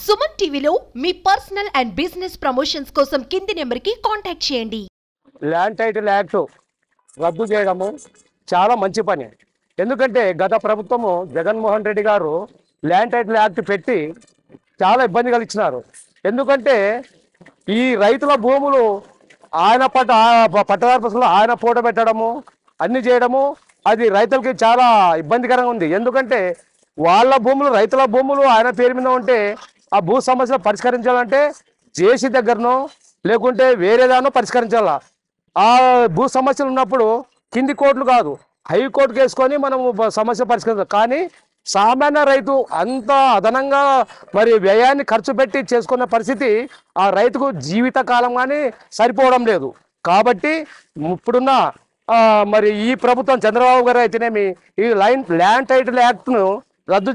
సుమన్ టీవీలో మీ personal and business promotions కోసం కింది నెంబర్కి కాంటాక్ట్ చేయండి. ల్యాండ్ టైటిల్ యాక్ట్ రద్దు చేయడము చాలా మంచి పని. ఎందుకంటే గత ప్రభుత్వము జగన్మోహన్ రెడ్డి గారు ల్యాండ్ టైటిల్ యాక్ట్ పెట్టి చాలా ఇబ్బంది కలిగించినారు. ఎందుకంటే ఈ రైతుల భూములు ఆయన పట్టదారు పసులు ఆయన ఫోటో పెట్టడము అన్ని చేయడము అది రైతులకి చాలా ఇబ్బందికరంగా ఉంది. ఎందుకంటే వాళ్ళ భూములు రైతుల భూములు ఆయన పేరు మీద ఉంటే ఆ భూ సమస్యలు పరిష్కరించాలంటే జేసీ దగ్గరనో లేకుంటే వేరేదానో పరిష్కరించాలా. ఆ భూ సమస్యలు ఉన్నప్పుడు కింది కోర్టులు కాదు హైకోర్టుకు వేసుకొని మనం సమస్య పరిష్కరించాలి. కానీ సామాన్య రైతు అంత అదనంగా మరి వ్యయాన్ని ఖర్చు పెట్టి చేసుకున్న పరిస్థితి ఆ రైతుకు జీవితకాలం కానీ సరిపోవడం లేదు. కాబట్టి ఇప్పుడున్న మరి ఈ ప్రభుత్వం చంద్రబాబు గారు అయితేనేమి ఈ ల్యాండ్ టైటిల్ యాక్ట్ను రద్దు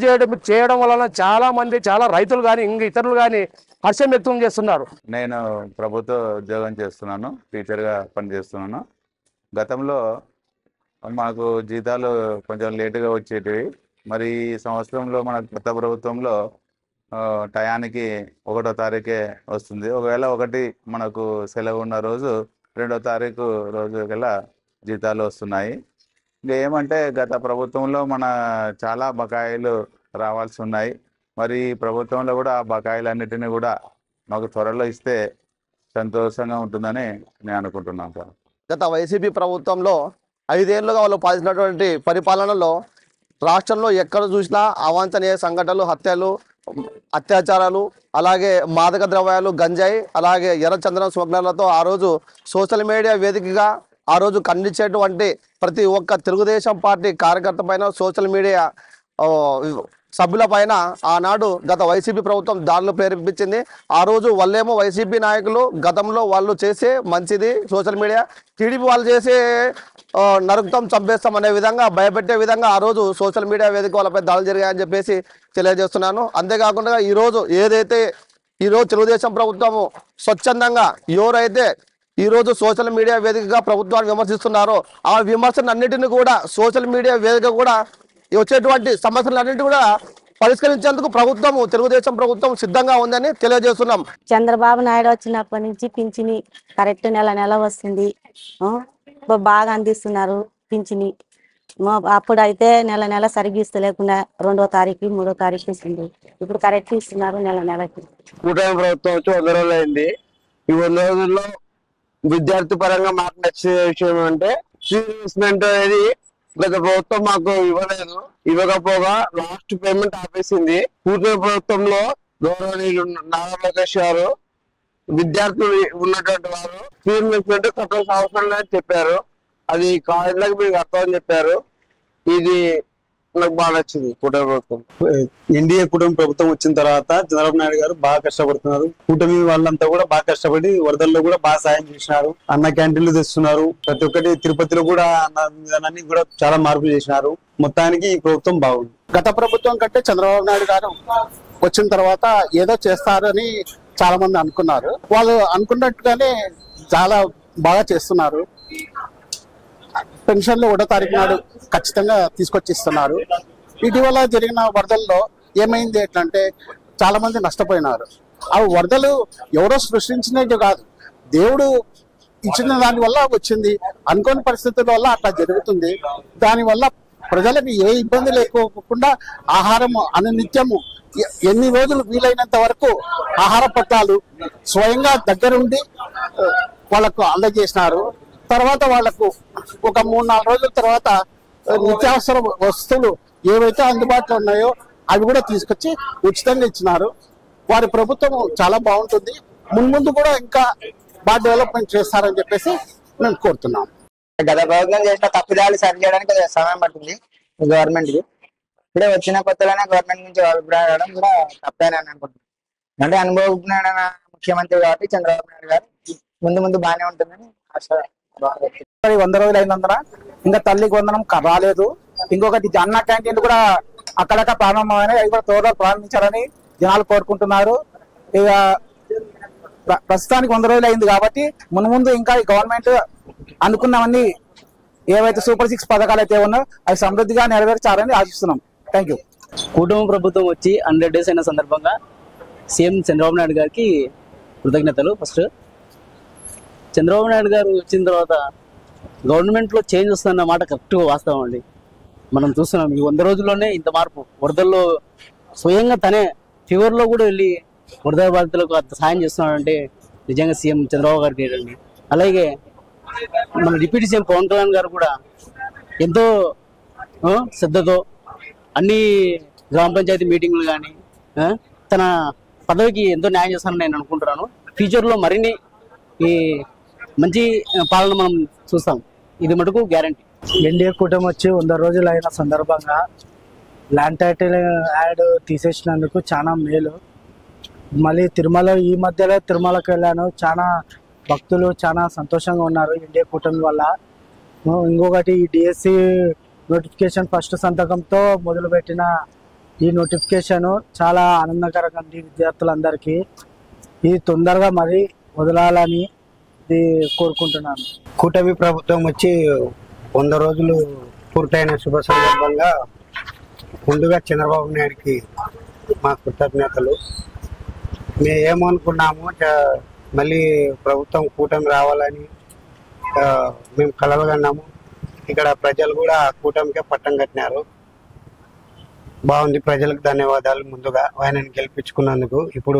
చేయడం వలన చాలా రైతులు కానీ ఇంకా ఇతరులు కానీ హర్షం వ్యక్తం చేస్తున్నారు. నేను ప్రభుత్వ ఉద్యోగం చేస్తున్నాను, టీచర్గా పనిచేస్తున్నాను. గతంలో మాకు జీతాలు కొంచెం లేటుగా వచ్చేటివి. మరి ఈ సంవత్సరంలో మన కొత్త ప్రభుత్వంలో టయానికి 1వ తారీఖే వస్తుంది. ఒకవేళ మనకు సెలవు ఉన్న రోజు 2వ తారీఖు రోజు కల్లా జీతాలు వస్తున్నాయి. ఇంకా ఏమంటే గత ప్రభుత్వంలో మన చాలా బకాయిలు రావాల్సి ఉన్నాయి. మరి ప్రభుత్వంలో కూడా ఆ బకాయిలన్నిటినీ కూడా మాకు త్వరలో ఇస్తే సంతోషంగా ఉంటుందని నేను అనుకుంటున్నాను సార్. గత వైసీపీ ప్రభుత్వంలో 5 ఏళ్లుగా వాళ్ళు పాలించినటువంటి పరిపాలనలో రాష్ట్రంలో ఎక్కడ చూసినా అవాంఛనీయ సంఘటనలు, హత్యలు, అత్యాచారాలు, అలాగే మాదక ద్రవ్యాలు, గంజాయి, అలాగే ఎర్రచందనం స్మగ్లర్లతో ఆ రోజు సోషల్ మీడియా వేదికగా ఆ రోజు ఖండించేటువంటి ప్రతి ఒక్క తెలుగుదేశం పార్టీ కార్యకర్త పైన, సోషల్ మీడియా సభ్యుల పైన ఆనాడు గత వైసీపీ ప్రభుత్వం దాడులు ప్రేరేపించింది. ఆ రోజు వాళ్ళేమో వైసీపీ నాయకులు గతంలో వాళ్ళు చేసే మంచిది సోషల్ మీడియా, టీడీపీ వాళ్ళు చేసే నరుకుతాం చంపేస్తాం అనే విధంగా భయపెట్టే విధంగా ఆ రోజు సోషల్ మీడియా వేదిక వాళ్ళపై దాడులు జరిగాయని చెప్పేసి తెలియజేస్తున్నాను. అంతేకాకుండా ఈరోజు ఈరోజు తెలుగుదేశం ప్రభుత్వము స్వచ్ఛందంగా ఎవరైతే ఈరోజు సోషల్ మీడియా వేదికగా ప్రభుత్వాన్ని విమర్శిస్తున్నారో ఆ విమర్శలన్నింటినీ కూడా సోషల్ మీడియా వేదిక కూడా వచ్చేటువంటి సమస్యలన్నింటినీ కూడా పరిష్కరించేందుకు తెలుగుదేశం ప్రభుత్వం సిద్ధంగా ఉందని తెలియజేస్తున్నాం. చంద్రబాబు నాయుడు వచ్చినప్పటి నుంచి పింఛని కరెక్ట్ నెల వస్తుంది, బాగా అందిస్తున్నారు పింఛని. అప్పుడు అయితే నెల సరిగ్గా ఇస్తలేకుండా 2వ తారీఖు 3వ తారీఖు ఇస్తుంది. ఇప్పుడు కరెక్ట్ ఇస్తున్నారు నెలకి. కూటమి ప్రభుత్వం వచ్చి 100 రోజులు అయింది. ఈ 100 రోజుల్లో విద్యార్థి పరంగా మాకు నచ్చే విషయం అంటే రీఇన్వెస్ట్మెంట్ అనేది గత ప్రభుత్వం మాకు ఇవ్వకపోగా లాస్ట్ పేమెంట్ ఆపేసింది. కూటమి ప్రభుత్వంలో గౌరవనీయులు నారా లోకేష్ గారు విద్యార్థులు ఉన్నటువంటి వారు రీఇన్వెస్ట్మెంట్ కట్టాల్సిన అవసరం లేదని చెప్పారు. అది కాలేజీలకు మీకు అర్థమని చెప్పారు. ఇది నాకు బాగా నచ్చింది. కూటమి ప్రభుత్వం ఎన్డీఏ కూటమి ప్రభుత్వం వచ్చిన తర్వాత చంద్రబాబు నాయుడు గారు బాగా కష్టపడుతున్నారు. కూటమి వాళ్ళంతా కూడా బాగా కష్టపడి వరదల్లో కూడా బాగా సాయం చేసినారు. అన్న క్యాంటీన్లు తెస్తున్నారు. ప్రతి ఒక్కటి తిరుపతిలో కూడా అన్ని కూడా చాలా మార్పులు చేసినారు. మొత్తానికి ఈ ప్రభుత్వం బాగుంది. గత ప్రభుత్వం కంటే చంద్రబాబు నాయుడు గారు వచ్చిన తర్వాత ఏదో చేస్తారని చాలా మంది అనుకున్నారు. వాళ్ళు అనుకున్నట్టుగానే చాలా బాగా చేస్తున్నారు. పెన్షన్లు 1వ తారీఖు నాడు ఖచ్చితంగా తీసుకొచ్చిస్తున్నారు. ఇటీవల జరిగిన వరదల్లో ఏమైంది ఎట్లంటే చాలా మంది నష్టపోయినారు. ఆ వరదలు ఎవరో సృష్టించినట్టు కాదు, దేవుడు ఇచ్చిన దాని వల్ల వచ్చింది. అనుకోని పరిస్థితుల వల్ల అట్లా జరుగుతుంది. దానివల్ల ప్రజలకు ఏ ఇబ్బంది లేకోకుండా ఆహారం అనునిత్యము ఎన్ని రోజులు వీలైనంత వరకు ఆహార పట్టాలు స్వయంగా దగ్గరుండి వాళ్ళకు అందజేసినారు. తర్వాత వాళ్లకు ఒక 3-4 రోజుల తర్వాత నిత్యావసర వస్తువులు ఏవైతే అందుబాటులో ఉన్నాయో అవి కూడా తీసుకొచ్చి ఉచితంగా ఇచ్చినారు. వారి ప్రభుత్వం చాలా బాగుంటుంది. ముందు కూడా ఇంకా బాగా డెవలప్మెంట్ చేస్తారని చెప్పేసి మేము కోరుతున్నాం. గత ప్రభుత్వం చేసిన తప్పిదాలు సరి చేయడానికి సమయం పట్టింది గవర్నమెంట్ కి. ఇప్పుడే వచ్చిన కొత్తలోనే గవర్నమెంట్ నుంచి అభిప్రాయం కూడా తప్పేనని అనుకుంటున్నాను. అంటే అనుభవజ్ఞుడైన ముఖ్యమంత్రి కాబట్టి చంద్రబాబు నాయుడు గారు ముందు బాగానే ఉంటుందని ఆశ. 100 రోజులు అయినందున ఇంకా తల్లికి వందనం రాలేదు. ఇంకొకటి అన్న క్యాంటీన్లు కూడా అక్కడక్కడ ప్రారంభమైనాయి. అవి కూడా త్వరలో ప్రారంభించాలని జనాలు కోరుకుంటున్నారు. ఇక ప్రస్తుతానికి 100 రోజులు అయింది కాబట్టి ముందు ఇంకా ఈ గవర్నమెంట్ అనుకున్నవన్నీ ఏవైతే సూపర్ 6 పథకాలు అయితే ఉన్నాయో అవి సమృద్ధిగా నెరవేర్చాలని ఆశిస్తున్నాం. Thank you. కూటమి ప్రభుత్వం వచ్చి 100 డేస్ అయిన సందర్భంగా సీఎం చంద్రబాబు నాయుడు గారికి కృతజ్ఞతలు. ఫస్ట్ చంద్రబాబు నాయుడు గారు వచ్చిన తర్వాత గవర్నమెంట్లో చేంజ్ వస్తుందన్న మాట కరెక్ట్గా వాస్తవం అండి. మనం చూస్తున్నాం ఈ 100 రోజుల్లోనే ఇంత మార్పు. వరదల్లో స్వయంగా తనే ఫీవర్లో కూడా వెళ్ళి వరద బాధితులకు అంత సాయం చేస్తున్నాడంటే నిజంగా సీఎం చంద్రబాబు గారికి అండి. అలాగే మన డిప్యూటీ సీఎం పవన్ కళ్యాణ్ గారు కూడా ఎంతో శ్రద్ధతో అన్ని గ్రామ పంచాయతీ మీటింగ్లు కానీ తన పదవికి ఎంతో న్యాయం చేస్తానని నేను అనుకుంటున్నాను. ఫ్యూచర్లో మరిన్ని ఈ మంచి పాలన మనం చూస్తాం, ఇది మటుకు గ్యారంటీ. ఎన్డీఏ కూటమి వచ్చి 100 రోజులు అయిన సందర్భంగా ల్యాండ్ టైటిల్ యాడ్ తీసేసినందుకు చాలా మేలు. మళ్ళీ ఈ మధ్యలో తిరుమలకి వెళ్ళాను, చాలా భక్తులు చాలా సంతోషంగా ఉన్నారు ఎన్డీఏ కూటమి వల్ల. ఇంకొకటి ఈ డిఎస్సి నోటిఫికేషన్ ఫస్ట్ సంతకంతో మొదలుపెట్టిన ఈ నోటిఫికేషన్ చాలా ఆనందకరంగా ఉంది విద్యార్థులందరికీ. ఇది తొందరగా మరి వదలాలని ఇది కోరుకుంటున్నాను. కూటమి ప్రభుత్వం వచ్చి 100 రోజులు పూర్తయిన శుభ సందర్భంగా ముందుగా చంద్రబాబు నాయుడికి మా కృతజ్ఞతలు. మేము ఏమనుకున్నాము, మళ్ళీ ప్రభుత్వం కూటమి రావాలని మేము కలలుగన్నాము. ఇక్కడ ప్రజలు కూడా కూటమికే పట్టం కట్టినారు. బాగుంది, ప్రజలకు ధన్యవాదాలు ముందుగా ఆయనని గెలిపించుకున్నందుకు. ఇప్పుడు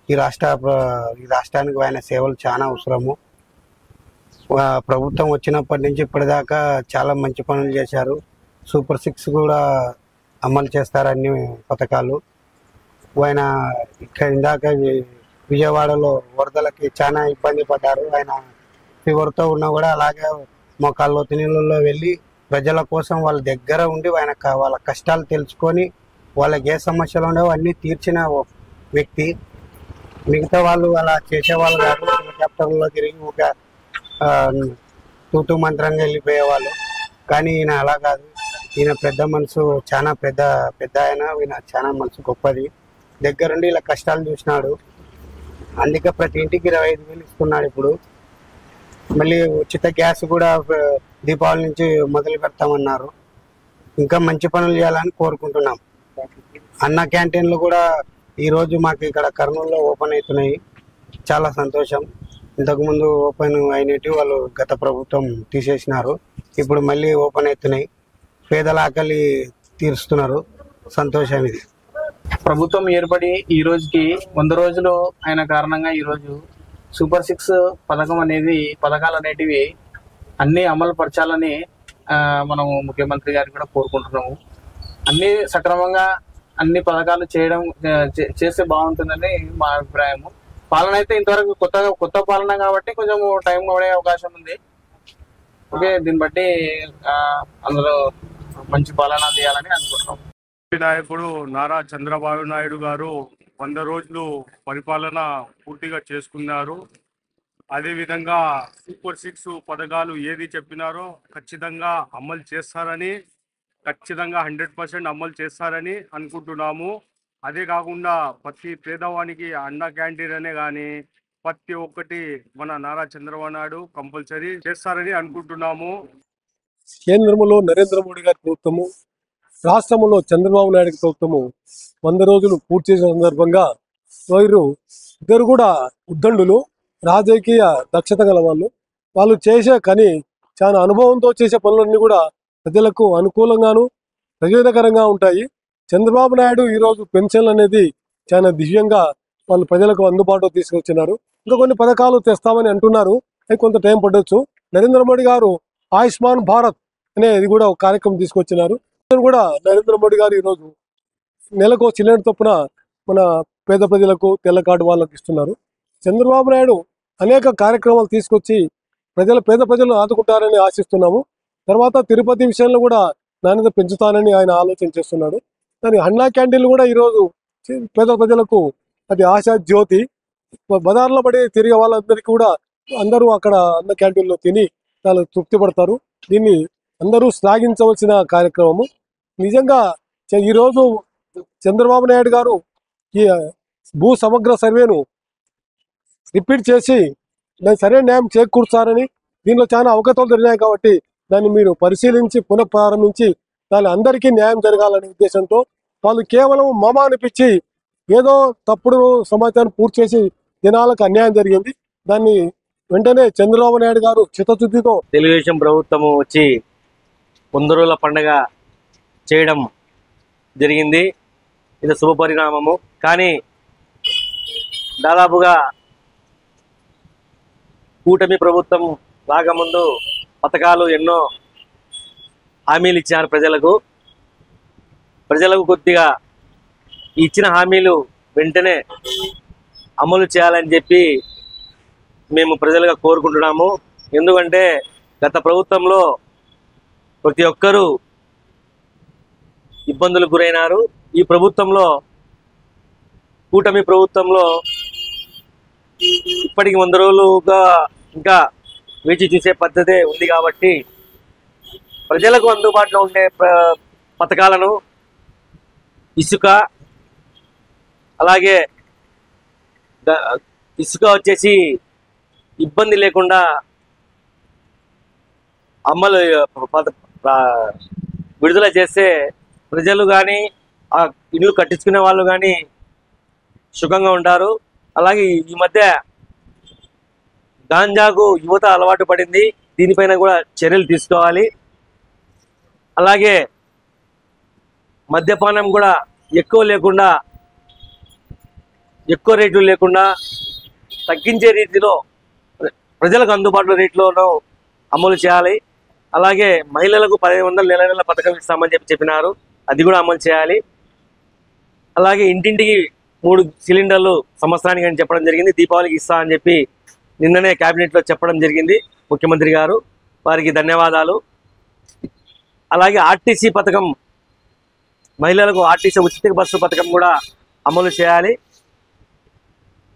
ఈ రాష్ట్రానికి ఆయన సేవలు చాలా అవసరము. ప్రభుత్వం వచ్చినప్పటి నుంచి ఇప్పటిదాకా చాలా మంచి పనులు చేశారు. సూపర్ 6 కూడా అమలు చేస్తారు అన్ని పథకాలు. ఆయన ఇందాక విజయవాడలో వరదలకి చాలా ఇబ్బంది పడ్డారు. ఆయన ఫీవర్తో ఉన్నా కూడా అలాగే మోకాళ్ళ నీళ్ళల్లో వెళ్ళి ప్రజల కోసం వాళ్ళ దగ్గర ఉండి ఆయన వాళ్ళ కష్టాలు తెలుసుకొని వాళ్ళకి ఏ సమస్యలు ఉండవో అన్నీ తీర్చిన వ్యక్తి. మిగతా వాళ్ళు అలా చేసేవాళ్ళు కాదు, హెలికాప్టర్లో తిరిగి ఒక తూతూ మంత్రంగా వెళ్ళిపోయేవాళ్ళు. కానీ ఈయన అలా కాదు, ఈయన పెద్ద మనసు, చాలా పెద్ద ఈయన చాలా మనసు గొప్పది. దగ్గరుండి ఇలా కష్టాలు చూసినాడు. అందుకే ప్రతి ఇంటికి 25,000 ఇస్తున్నాడు. ఇప్పుడు మళ్ళీ ఉచిత గ్యాస్ కూడా దీపావళి నుంచి మొదలు పెడతామన్నారు. ఇంకా మంచి పనులు చేయాలని కోరుకుంటున్నాం. అన్న క్యాంటీన్లు కూడా ఈరోజు మాకు ఇక్కడ కర్నూలులో ఓపెన్ అవుతున్నాయి, చాలా సంతోషం. ఇంతకుముందు ఓపెన్ అయినట్టు వాళ్ళు గత ప్రభుత్వం తీసేసినారు, ఇప్పుడు మళ్ళీ ఓపెన్ అవుతున్నాయి. పేదల ఆకలి తీరుస్తున్నారు, సంతోషం ఇది. ప్రభుత్వం ఏర్పడి ఈ రోజుకి 100 రోజులు అయిన కారణంగా ఈరోజు సూపర్ 6 పథకాలు అనేటివి అన్ని అమలు పరచాలని మనము ముఖ్యమంత్రి గారికి కూడా కోరుకుంటున్నాము. అన్ని సక్రమంగా అన్ని పథకాలు చేస్తే బాగుంటుందని మా అభిప్రాయము. పాలన అయితే ఇంతవరకు కొత్త పాలన కాబట్టి కొంచెం టైం పడే అవకాశం ఉంది. ఓకే, దీన్ని బట్టి అందరూ మంచి పాలన చేయాలని అనుకుంటున్నాం. నాయకుడు నారా చంద్రబాబు నాయుడు గారు 100 రోజులు పరిపాలన పూర్తిగా చేసుకున్నారు. అదేవిధంగా సూపర్ 6 పథకాలు ఏది చెప్పినారో ఖచ్చితంగా అమలు చేస్తారని, ఖచ్చితంగా 100% అమలు చేస్తారని అనుకుంటున్నాము. అదే కాకుండా ప్రతి పేదవానికి అన్న క్యాంటీన్ అనే కానీ ప్రతి ఒక్కటి మన నారా చంద్రబాబు నాయుడు కంపల్సరీ చేస్తారని అనుకుంటున్నాము. కేంద్రంలో నరేంద్ర మోడీ గారి ప్రభుత్వము, రాష్ట్రంలో చంద్రబాబు నాయుడు ప్రభుత్వము 100 రోజులు పూర్తి చేసిన సందర్భంగా ఇద్దరు కూడా ఉద్దండులు, రాజకీయ దక్షత గల వాళ్ళు చేసే కానీ చాలా అనుభవంతో చేసే పనులన్నీ కూడా ప్రజలకు అనుకూలంగాను ప్రయోజనకరంగా ఉంటాయి. చంద్రబాబు నాయుడు ఈరోజు పెన్షన్లు అనేది చాలా దివ్యంగా వాళ్ళు ప్రజలకు అందుబాటులో తీసుకొచ్చినారు. ఇంకా కొన్ని పథకాలు తెస్తామని అంటున్నారు, అవి కొంత టైం పడవచ్చు. నరేంద్ర మోడీ గారు ఆయుష్మాన్ భారత్ అనేది కూడా ఒక కార్యక్రమం తీసుకొచ్చినారు. కూడా నరేంద్ర మోడీ గారు ఈరోజు నెలకు సిలిండర్ చొప్పున మన పేద ప్రజలకు తెల్ల కార్డు వాళ్ళకి ఇస్తున్నారు. చంద్రబాబు నాయుడు అనేక కార్యక్రమాలు తీసుకొచ్చి పేద ప్రజలను ఆదుకుంటారని ఆశిస్తున్నాము. తర్వాత తిరుపతి విషయంలో కూడా నాణ్యత పెంచుతానని ఆయన ఆలోచన చేస్తున్నాడు. కానీ అన్నా క్యాంటీన్లు కూడా ఈరోజు పేద ప్రజలకు అది ఆశా జ్యోతి. బజార్లో పడి తిరిగే వాళ్ళందరికీ కూడా అందరూ అక్కడ అన్న క్యాంటీన్లో తిని చాలా తృప్తి పడతారు. దీన్ని అందరూ శ్లాఘించవలసిన కార్యక్రమము. నిజంగా ఈరోజు చంద్రబాబు నాయుడు గారు ఈ భూ సమగ్ర సర్వేను రిపీట్ చేసి దాన్ని సరైన న్యాయం చేకూర్చారని, దీనిలో చాలా అవకతవకలు జరిగాయి కాబట్టి దాన్ని మీరు పరిశీలించి పునఃప్రారంభించి దాని అందరికీ న్యాయం జరగాలనే ఉద్దేశంతో వాళ్ళు కేవలం మమ అనిపించి ఏదో తప్పుడు సమాచారం పూర్తి చేసి జనాలకు అన్యాయం జరిగింది. దాన్ని వెంటనే చంద్రబాబు నాయుడు గారు చిత్తశుద్ధితో తెలుగుదేశం ప్రభుత్వం వచ్చి 100 రోజుల పండుగ చేయడం జరిగింది. ఇది శుభ పరిణామము. కానీ దాదాపుగా కూటమి ప్రభుత్వం రాకముందు పథకాలు ఎన్నో హామీలు ఇచ్చారు ప్రజలకు కొద్దిగా ఇచ్చిన హామీలు వెంటనే అమలు చేయాలని చెప్పి మేము ప్రజలుగా కోరుకుంటున్నాము. ఎందుకంటే గత ప్రభుత్వంలో ప్రతి ఒక్కరూ ఇబ్బందులకు గురైనారు. ఈ ప్రభుత్వంలో కూటమి ప్రభుత్వంలో ఇప్పటికి 100 రోజులుగా ఇంకా వేచి చూసే పద్ధతే ఉంది కాబట్టి ప్రజలకు అందుబాటులో ఉండే పథకాలను ఇసుక, అలాగే ఇసుక వచ్చేసి ఇబ్బంది లేకుండా అమలు విడుదల చేస్తే ప్రజలు కానీ ఆ ఇల్లు కట్టించుకునే వాళ్ళు కానీ సుఖంగా ఉంటారు. అలాగే ఈ మధ్య గాంజాకు యువత అలవాటు పడింది. దీనిపైన కూడా చర్యలు తీసుకోవాలి. అలాగే మద్యపానం కూడా ఎక్కువ రేట్లు లేకుండా తగ్గించే రీతిలో ప్రజలకు అందుబాటులో రేట్లోనూ అమలు చేయాలి. అలాగే మహిళలకు 1500 నెల పథకం ఇస్తామని చెప్పినారు, అది కూడా అమలు చేయాలి. అలాగే ఇంటింటికి 3 సిలిండర్లు సంవత్సరానికి అని చెప్పడం జరిగింది. దీపావళికి ఇస్తా అని చెప్పి నిన్ననే క్యాబినెట్లో చెప్పడం జరిగింది ముఖ్యమంత్రి గారు, వారికి ధన్యవాదాలు. అలాగే ఆర్టీసీ పథకం, మహిళలకు ఆర్టీసీ ఉచిత బస్సు పథకం కూడా అమలు చేయాలి.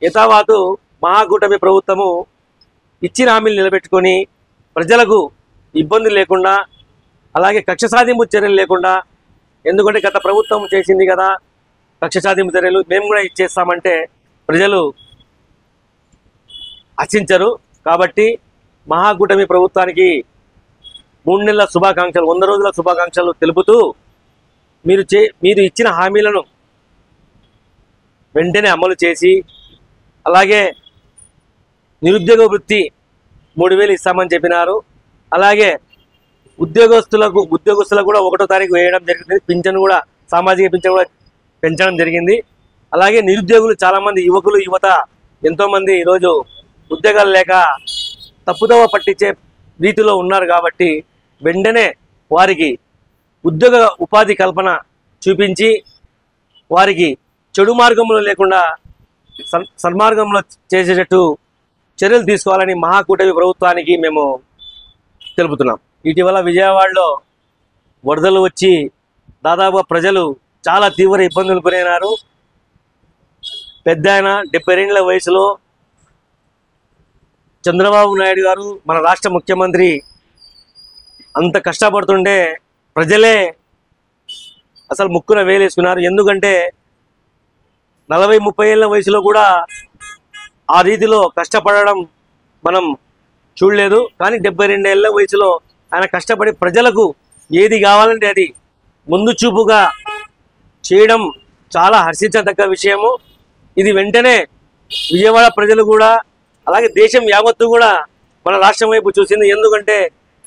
యథావాతు మహాకూటమి ప్రభుత్వము ఇచ్చిన హామీలు నిలబెట్టుకొని ప్రజలకు ఇబ్బందులు లేకుండా, అలాగే కక్ష సాధింపు చర్యలు లేకుండా, ఎందుకంటే గత ప్రభుత్వం చేసింది కదా కక్ష సాధింపు చర్యలు, మేము కూడా ఇచ్చేస్తామంటే ప్రజలు హర్షించరు. కాబట్టి మహాకూటమి ప్రభుత్వానికి 3 నెలల శుభాకాంక్షలు, 100 రోజుల శుభాకాంక్షలు తెలుపుతూ మీరు ఇచ్చిన హామీలను వెంటనే అమలు చేసి, అలాగే నిరుద్యోగ వృత్తి 3000 ఇస్తామని చెప్పినారు. అలాగే ఉద్యోగస్తులకు కూడా 1వ తారీఖు వేయడం జరిగింది. పింఛను కూడా, సామాజిక పింఛను కూడా పెంచడం జరిగింది. అలాగే నిరుద్యోగులు చాలామంది యువత ఎంతోమంది ఈరోజు ఉద్యోగాలు లేక తప్పుదోవ పట్టించే రీతిలో ఉన్నారు. కాబట్టి వెంటనే వారికి ఉపాధి కల్పన చూపించి వారికి చెడు మార్గంలో లేకుండా సన్మార్గంలో చేసేటట్టు చర్యలు తీసుకోవాలని మహాకూటమి ప్రభుత్వానికి మేము తెలుపుతున్నాం. ఇటీవల విజయవాడలో వరదలు వచ్చి దాదాపుగా ప్రజలు చాలా తీవ్ర ఇబ్బందులు గురైనారు. పెద్ద ఆయన 72 వయసులో చంద్రబాబు నాయుడు గారు మన రాష్ట్ర ముఖ్యమంత్రి అంత కష్టపడుతుంటే ప్రజలే అసలు ముక్కున వేలేసుకున్నారు. ఎందుకంటే 40-30 ఏళ్ళ వయసులో కూడా ఆ రీతిలో కష్టపడడం మనం చూడలేదు. కానీ 72 ఏళ్ళ వయసులో ఆయన కష్టపడి ప్రజలకు ఏది కావాలంటే అది ముందు చూపుగా చేయడం చాలా హర్షించదగ్గ విషయము. ఇది వెంటనే విజయవాడ ప్రజలు కూడా, అలాగే దేశం యావత్తు కూడా మన రాష్ట్రం వైపు చూసింది. ఎందుకంటే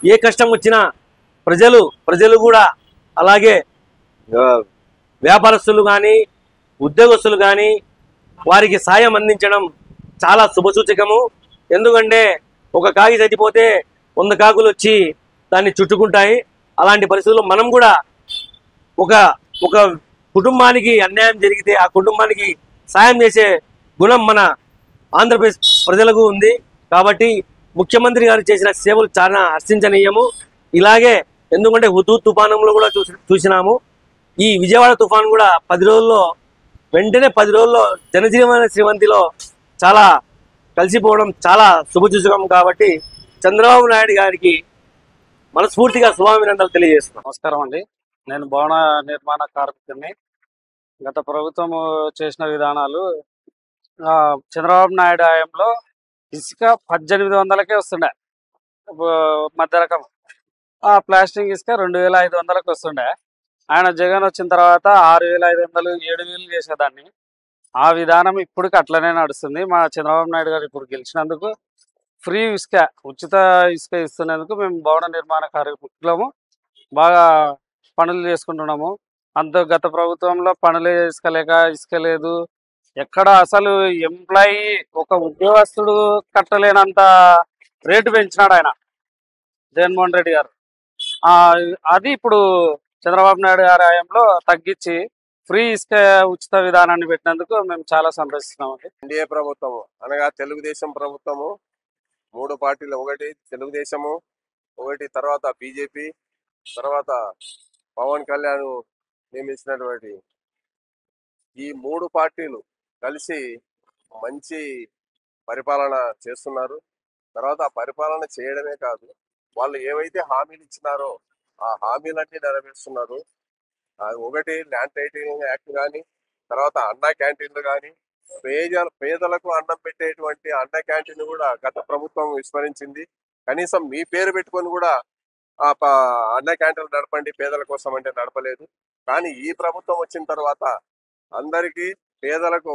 ఏ కష్టం వచ్చినా ప్రజలు కూడా, అలాగే వ్యాపారస్తులు కానీ ఉద్యోగస్తులు కానీ వారికి సాయం అందించడం చాలా శుభసూచకము. ఎందుకంటే ఒక కాకి చచ్చిపోతే 100 కాకులు వచ్చి దాన్ని చుట్టుకుంటాయి. అలాంటి పరిస్థితుల్లో మనం కూడా ఒక కుటుంబానికి అన్యాయం జరిగితే ఆ కుటుంబానికి సాయం చేసే గుణం మన ఆంధ్రప్రదేశ్ ప్రజలకు ఉంది. కాబట్టి ముఖ్యమంత్రి గారు చేసిన సేవలు చాలా హర్షించనీయము. ఇలాగే ఎందుకంటే హుదూద్ తుఫానంలో కూడా చూసినాము. ఈ విజయవాడ తుఫాను కూడా 10 రోజుల్లో వెంటనే 10 రోజుల్లో జనజీవన శ్రీవంతిలో చాలా కలిసిపోవడం చాలా శుభసూచకం. కాబట్టి చంద్రబాబు నాయుడు గారికి మనస్ఫూర్తిగా శుభాభినందనలు తెలియజేస్తున్నాం. నమస్కారం అండి, నేను భవన నిర్మాణ కార్మికుడిని. గత ప్రభుత్వం చేసిన విధానాలు, చంద్రబాబు నాయుడు హయాంలో ఇసుక 1800కే వస్తుండే, మధ్య రకం ప్లాస్టిక్ ఇసుక 2500కి వస్తుండే. ఆయన జగన్ వచ్చిన తర్వాత 6500, 7000 చేసేదాన్ని. ఆ విధానం ఇప్పటికి అట్లనే నడుస్తుంది. మా చంద్రబాబు నాయుడు గారు ఇప్పుడు గెలిచినందుకు ఫ్రీ ఇసుక, ఉచిత ఇసుక ఇస్తున్నందుకు మేము భవన నిర్మాణ కార్మికులము బాగా పనులు చేసుకుంటున్నాము. గత ప్రభుత్వంలో పనులే ఇసుక లేదు. ఎక్కడ అసలు ఎంప్లాయీ ఒక ఉద్యోగస్తుడు కట్టలేనంత రేటు పెంచినాడు ఆయన జగన్మోహన్ రెడ్డి గారు. అది ఇప్పుడు చంద్రబాబు నాయుడు గారి హయాంలో తగ్గించి ఫ్రీ ఇసుక ఉచిత విధానాన్ని పెట్టినందుకు మేము చాలా సంతోషిస్తున్నామండి. ఎన్డీఏ ప్రభుత్వము అనగా తెలుగుదేశం ప్రభుత్వము 3 పార్టీలు, ఒకటి తెలుగుదేశము, ఒకటి తర్వాత బీజేపీ, తర్వాత పవన్ కళ్యాణ్ నియమించినటువంటి ఈ 3 పార్టీలు కలిసి మంచి పరిపాలన చేస్తున్నారు. తర్వాత ఆ పరిపాలన చేయడమే కాదు, వాళ్ళు ఏవైతే హామీలు ఇచ్చినారో ఆ హామీలన్నీ నెరవేరుస్తున్నారు. ఒకటి ల్యాండ్ టైటిలింగ్ యాక్ట్ కానీ, తర్వాత అన్నా క్యాంటీన్లు కానీ, పేదలకు అన్నం పెట్టేటువంటి అన్న క్యాంటీన్ కూడా గత ప్రభుత్వం విస్మరించింది. కనీసం మీ పేరు పెట్టుకొని కూడా ఆ అన్న క్యాంటీన్లు నడపండి పేదల కోసం అంటే నడపలేదు. కానీ ఈ ప్రభుత్వం వచ్చిన తర్వాత అందరికీ పేదలకు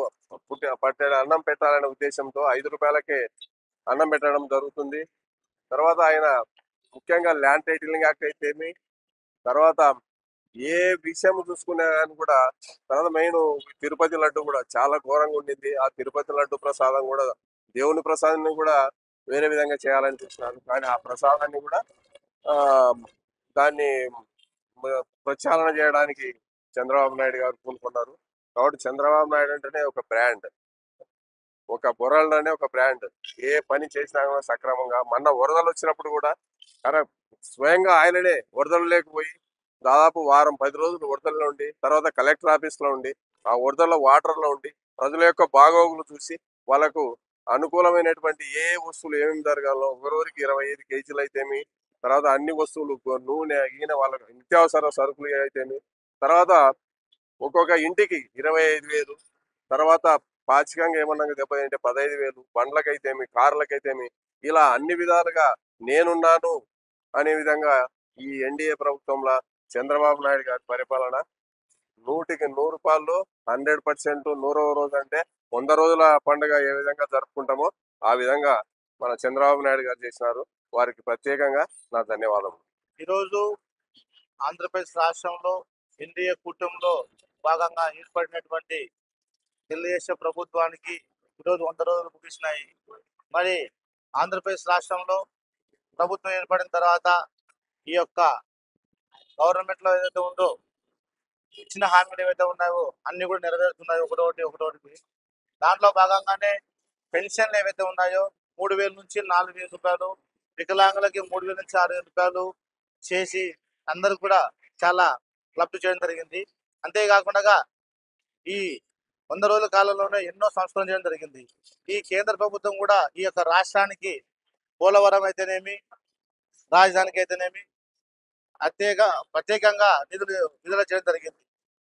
పట్టే అన్నం పెట్టాలనే ఉద్దేశంతో 5 రూపాయలకే అన్నం పెట్టడం జరుగుతుంది. తర్వాత ఆయన ముఖ్యంగా ల్యాండ్ టైటిలింగ్ యాక్ట్ అయితేమి, తర్వాత ఏ విషయం చూసుకునే కానీ కూడా, తర్వాత మెయిన్ తిరుపతి లడ్డు కూడా చాలా ఘోరంగా ఉండింది. ఆ తిరుపతి లడ్డు ప్రసాదం కూడా దేవుని ప్రసాదాన్ని కూడా వేరే విధంగా చేయాలని చూస్తున్నారు. కానీ ఆ ప్రసాదాన్ని కూడా దాన్ని ప్రచారణ చేయడానికి చంద్రబాబు నాయుడు గారు పూనుకున్నారు. కాబట్టి చంద్రబాబు నాయుడు అంటేనే ఒక బ్రాండ్, ఒక బొరల్లోనే ఒక బ్రాండ్. ఏ పని చేసినా కూడా సక్రమంగా. మొన్న వరదలు వచ్చినప్పుడు కూడా స్వయంగా ఆయననే వరదలు లేకపోయి దాదాపు వారం 10 రోజులు వరదల్లో ఉండి, తర్వాత కలెక్టర్ ఆఫీస్లో ఉండి, ఆ వరదల్లో వాటర్లో ఉండి ప్రజల యొక్క బాగోగులు చూసి వాళ్ళకు అనుకూలమైనటువంటి ఏ వస్తువులు ఏమేమి జరగాలో, ఒకరోజుకి 25 కేజీలు అయితేమి, తర్వాత అన్ని వస్తువులు నూనె ఈయన వాళ్ళకు నిత్యావసర సరుకులు అయితేమి, తర్వాత ఒక్కొక్క ఇంటికి 25,000, తర్వాత పాచికంగా ఏమన్నా దెబ్బతింటే 15,000, బండ్లకైతేమి కార్లకైతేమి, ఇలా అన్ని విధాలుగా నేనున్నాను అనే విధంగా ఈ ఎన్డీఏ ప్రభుత్వంలో చంద్రబాబు నాయుడు గారి పరిపాలన 100కి 100 రూపాయలు 100%. 100వ రోజు అంటే 100 రోజుల పండుగ ఏ విధంగా జరుపుకుంటామో ఆ విధంగా మన చంద్రబాబు నాయుడు గారు చేసినారు. వారికి ప్రత్యేకంగా నా ధన్యవాదములు. ఈరోజు ఆంధ్రప్రదేశ్ రాష్ట్రంలో ఎన్డీఏ కూటమిలో భాగంగా ఏర్పడినటువంటి తెలుగుదేశం ప్రభుత్వానికి ఈరోజు 100 రోజులు ముగిసినాయి. మరి ఆంధ్రప్రదేశ్ రాష్ట్రంలో ప్రభుత్వం ఏర్పడిన తర్వాత ఈ యొక్క గవర్నమెంట్లో ఏదైతే ఉందో ఇచ్చిన హామీలు ఏవైతే ఉన్నాయో అన్ని కూడా నెరవేరుతున్నాయి ఒకటొకటి. దాంట్లో భాగంగానే పెన్షన్లు ఏవైతే ఉన్నాయో 3,000 నుంచి 4,000 రూపాయలు, వికలాంగులకి 3,000 నుంచి 6,000 రూపాయలు చేసి అందరూ కూడా చాలా లబ్ధి చేయడం జరిగింది. అంతేకాకుండా ఈ 100 రోజుల కాలంలోనే ఎన్నో సంస్కరణ చేయడం జరిగింది. ఈ కేంద్ర ప్రభుత్వం కూడా ఈ యొక్క రాష్ట్రానికి పోలవరం అయితేనేమి, రాజధానికి అయితేనేమి ప్రత్యేకంగా నిధులు విడుదల చేయడం జరిగింది.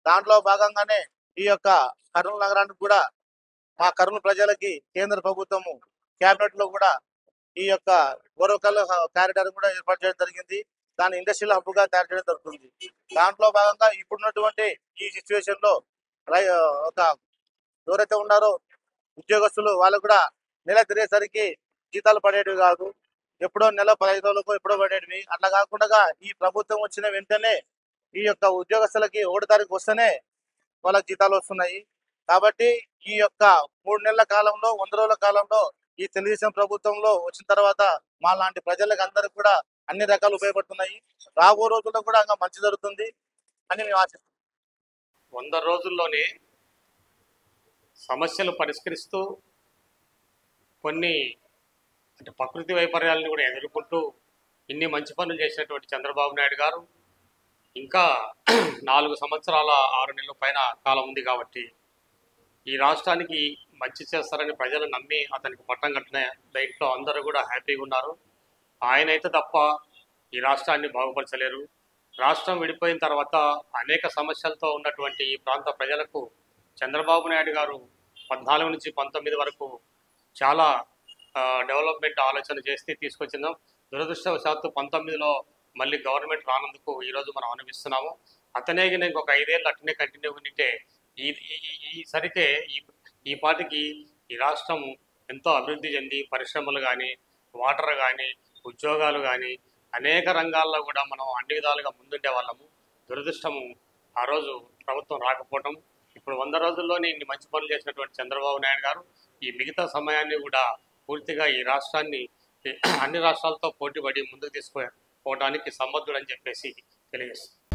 దాంట్లో భాగంగానే ఈ యొక్క కర్నూలు నగరానికి కూడా మా కర్నూలు ప్రజలకి కేంద్ర ప్రభుత్వము క్యాబినెట్ లో కూడా ఈ యొక్క గోరవకల్ కారిడార్ కూడా ఏర్పాటు చేయడం జరిగింది. దాన్ని ఇండస్ట్రియల్ హబ్ గా తయారు చేయడం జరుగుతుంది. దాంట్లో భాగంగా ఇప్పుడున్నటువంటి ఈ సిచ్యువేషన్ లో ఒక ఎవరైతే ఉన్నారో ఉద్యోగస్తులు వాళ్ళు కూడా నెల తిరిగేసరికి జీతాలు పడేటివి కాదు, ఎప్పుడో నెల 15 రోజులకు ఎప్పుడో పడేటివి. అట్లా కాకుండా ఈ ప్రభుత్వం వచ్చిన వెంటనే ఈ యొక్క ఉద్యోగస్తులకి 1 తారీఖు వస్తేనే వాళ్ళకి జీతాలు వస్తున్నాయి. కాబట్టి ఈ యొక్క 3 నెలల కాలంలో 100 రోజుల కాలంలో ఈ తెలుగుదేశం ప్రభుత్వంలో వచ్చిన తర్వాత మా లాంటి ప్రజలకు అందరికి కూడా అన్ని రకాలు ఉపయోగపడుతున్నాయి. రాబో రోజుల్లో కూడా ఇంకా మంచి జరుగుతుంది అని మేము ఆశిస్తున్నాం. 100 రోజుల్లోనే సమస్యలు పరిష్కరిస్తూ కొన్ని అంటే ప్రకృతి వైపర్యాలను కూడా ఎదుర్కొంటూ ఇన్ని మంచి పనులు చేసినటువంటి చంద్రబాబు నాయుడు గారు ఇంకా 4 సంవత్సరాల 6 నెలల పైన కాలం ఉంది కాబట్టి ఈ రాష్ట్రానికి మంచి చేస్తారని ప్రజలు నమ్మి అతనికి పట్టం కట్టిన దాంట్లో అందరూ కూడా హ్యాపీగా ఉన్నారు. ఆయన అయితే తప్ప ఈ రాష్ట్రాన్ని బాగుపరచలేరు. రాష్ట్రం విడిపోయిన తర్వాత అనేక సమస్యలతో ఉన్నటువంటి ఈ ప్రాంత ప్రజలకు చంద్రబాబు నాయుడు గారు 14 నుంచి 19 వరకు చాలా డెవలప్మెంట్ ఆలోచన చేసి తీసుకొచ్చిందాం. దురదృష్టవశాత్తు 19లో మళ్ళీ గవర్నమెంట్ రానందుకు ఈరోజు మనం అనిపిస్తున్నాము. అతనే ఇంకొక 5 ఏళ్ళు అట్నే కంటిన్యూ ఉంటే ఈసరికే ఈ పాటికి ఈ రాష్ట్రం ఎంతో అభివృద్ధి చెంది పరిశ్రమలు కానీ, వాటర్ కానీ, ఉద్యోగాలు కానీ అనేక రంగాల్లో కూడా మనం అన్ని విధాలుగా ముందుండే వాళ్ళము. దురదృష్టము ఆ రోజు ప్రభుత్వం రాకపోవటం. ఇప్పుడు 100 రోజుల్లోనే ఇన్ని మంచి పనులు చేసినటువంటి చంద్రబాబు నాయుడు గారు ఈ మిగతా సమయాన్ని కూడా పూర్తిగా ఈ రాష్ట్రాన్ని అన్ని రాష్ట్రాలతో పోటీపడి ముందుకు తీసుకుపోవడానికి సమర్థుడని చెప్పేసి తెలియజేస్తుంది.